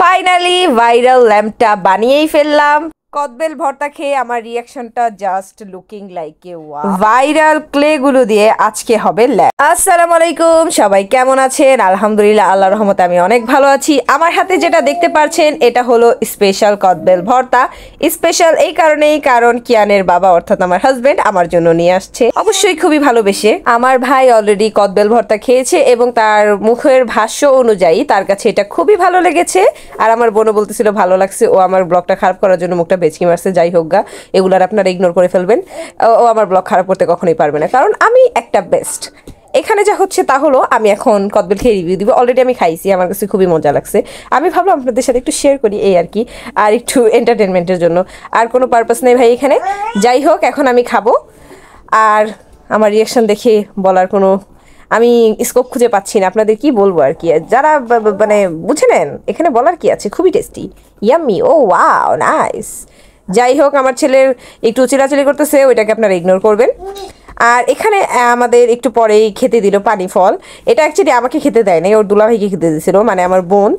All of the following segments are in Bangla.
ফাইনালি ভাইরাল ল্যাম্পটা বানিয়েই ফেললাম। কদবেল ভর্তা খেয়ে আমার রিয়াকশনটা just looking like a wow. Viral clay গুলো দিয়ে আজকে হবে ল্যাম্প। আসসালামু আলাইকুম, সবাই কেমন আছেন? আলহামদুলিল্লাহ, আল্লাহর রহমতে আমি অনেক ভালো আছি। আমার হাতে যেটা দেখতে পাচ্ছেন এটা হলো স্পেশাল কদবেল ভর্তা। স্পেশাল এই কারণেই কারণ কিয়ানের বাবা অর্থাৎ আমার হাজবেন্ড আমার জন্য নিয়ে আসছে, অবশ্যই খুবই ভালোবেসে। আমার ভাই অলরেডি কদবেল ভর্তা খেয়েছে এবং তার মুখের ভাষ্য অনুযায়ী তার কাছে এটা খুবই ভালো লেগেছে। আর আমার বোনও বলতেছিল ভালো লাগছে। ও আমার ব্লগটা খারাপ করার জন্য মুখটা বেচকি মারছে। যাই হোক গা, এগুলার আপনারা ইগনোর করে ফেলবেন। ও আমার ব্লগ খারাপ করতে কখনোই পারবে না, কারণ আমি একটা বেস্ট। এখানে যা হচ্ছে তা হলো আমি এখন কদবেল খেয়ে রিভিউ দিব। অলরেডি আমি খাইছি, আমার কাছে খুবই মজা লাগছে। আমি ভাবলাম আপনাদের সাথে একটু শেয়ার করি, এই আর কি, আর একটু এন্টারটেনমেন্টের জন্য। আর কোনো পারপাস নেই ভাই এখানে। যাই হোক, এখন আমি খাবো। আর আমার রিয়াকশন দেখে বলার কোনো আমি স্কোপ খুঁজে পাচ্ছি না। আপনাদের কি বলবো আর কি, যারা মানে বুঝে নেন এখানে বলার কি আছে। খুবই টেস্টি, ইয়াম্মি, ও ওয়াও, নাইস। যাই হোক, আমার ছেলের একটু চিলাচিলি করতেছে, ওইটাকে আপনারা ইগনোর করবেন। আর এখানে আমাদের একটু পরেই খেতে দিল পানি ফল। এটা অ্যাকচুয়ালি আমাকে খেতে দেয় নাই, ওর দুলাভাইকে খেতে দিয়েছিল, মানে আমার বোন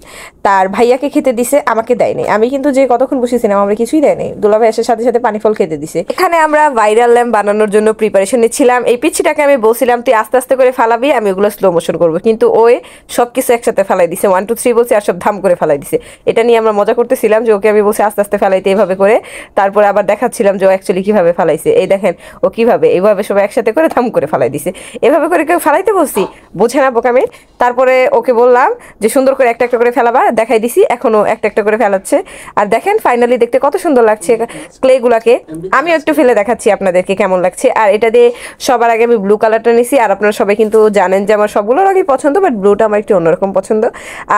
তার ভাইয়াকে খেতে দিছে, আমাকে দেয় নাই। আমি কিন্তু যে কতক্ষণ বসেছিলাম আমরা কিছুই দেয় নাই, দুলাভাই আসার সাথে সাথে পানি ফল খেতে দিছে। এখানে আমরা ভাইরাল ল্যাম্প বানানোর জন্য প্রিপারেশন নিচ্ছিলাম। এই পিচ্ছিটাকে আমি বলছিলাম তুই আস্তে আস্তে করে ফালাবি, আমি ওগুলো স্লো মোশন করবো, কিন্তু ওই সব কিছু একসাথে ফেলাই দিছে। 1 2 3 বলছে আর সব ধাম করে ফেলাই দিছে। এটা নিয়ে আমরা মজা করতেছিলাম যে ওকে আমি বলছি আস্তে আস্তে ফেলাইতে এইভাবে করে, তারপরে আবার দেখাচ্ছিলাম যে ও অ্যাকচুয়ালি কিভাবে ফেলাইছে। এই দেখেন ও কিভাবে এইভাবে সবাই একসাথে করে ধাম করে ফেলাই দিছে। এভাবে করে কেউ ফেলাইতে বলছি, বোঝে না বোকামে। তারপরে ওকে বললাম যে সুন্দর করে একটা একটা করে ফেলাবা, দেখাই দিছি, এখনো একটা একটা করে ফেলাচ্ছে। আর দেখেন ফাইনালি দেখতে কত সুন্দর লাগছে ক্লে গুলাকে। আমিও একটু ফেলে দেখাচ্ছি আপনাদেরকে কেমন লাগছে। আর এটা দিয়ে সবার আগে আমি ব্লু কালারটা নিছি। আর আপনারা সবাই কিন্তু জানেন যে আমার সবগুলো রঙই পছন্দ, বাট ব্লুটা আমার একটু অন্যরকম পছন্দ।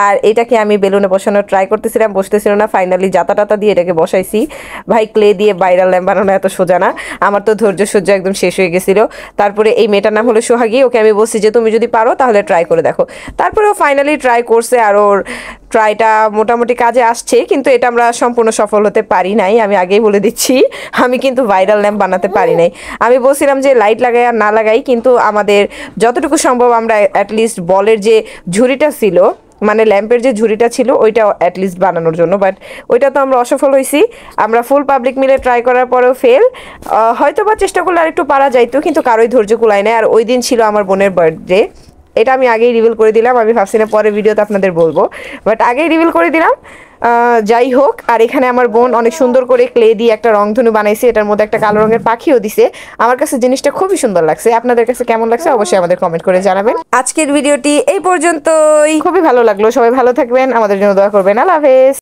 আর এটাকে আমি বেলুনে বসানোর ট্রাই করতেছিলাম, বসতেছিল না। ফাইনালি জাতা টাতা দিয়ে এটাকে বসাইছি। ভাই ক্লে দিয়ে ভাইরাল ল্যাম্প বানানো এত সোজা না, আমার তো ধৈর্য সহ্য একদম শেষ হয়ে গেছিল। তারপরে এই মেয়েটার নাম হলো সোহাগী, ওকে আমি বলছি যে তুমি যদি পারো তাহলে ট্রাই করে দেখো। তারপরে ও ফাইনালি ট্রাই করছে, আর ওর ট্রাইটা মোটামুটি কাজে আসছে, কিন্তু এটা আমরা সম্পূর্ণ সফল হতে পারি নাই। আমি আগেই বলে দিচ্ছি, আমি কিন্তু ভাইরাল ল্যাম্প বানাতে পারি নাই। আমি বলছিলাম যে লাইট লাগাই আর না লাগাই, কিন্তু আমাদের যতটুকু সম্ভব আমরা অ্যাটলিস্ট বলের যে ঝুড়িটা ছিল, মানে ল্যাম্পের যে ঝুড়িটা ছিল ওইটা অ্যাটলিস্ট বানানোর জন্য, বাট ওইটা তো আমরা অসফল হয়েছি। আমরা ফুল পাবলিক মিলে ট্রাই করার পরেও ফেল। হয়তো বা চেষ্টা করলে আর একটু পারা যাইতো, কিন্তু কারোই ধৈর্য কুলায় নাই। আর ওই দিন ছিল আমার বোনের বার্থডে, এটা আমি আগেই রিভিল করে দিলাম। আমি ভাবছি না পরে ভিডিওতে আপনাদের বলবো, বাট আগেই রিভিল করে দিলাম। যাই হোক, আর এখানে আমার বোন অনেক সুন্দর করে ক্লে দিয়ে একটা রংধনু বানাইছে, এটার মধ্যে একটা কালো রঙের পাখিও দিছে। আমার কাছে জিনিসটা খুবই সুন্দর লাগছে। আপনাদের কাছে কেমন লাগছে অবশ্যই আমাদের কমেন্ট করে জানাবেন। আজকের ভিডিওটি এই পর্যন্তই, খুবই ভালো লাগলো। সবাই ভালো থাকবেন, আমাদের জন্য দোয়া করবেন। আল্লাহ হাফেজ।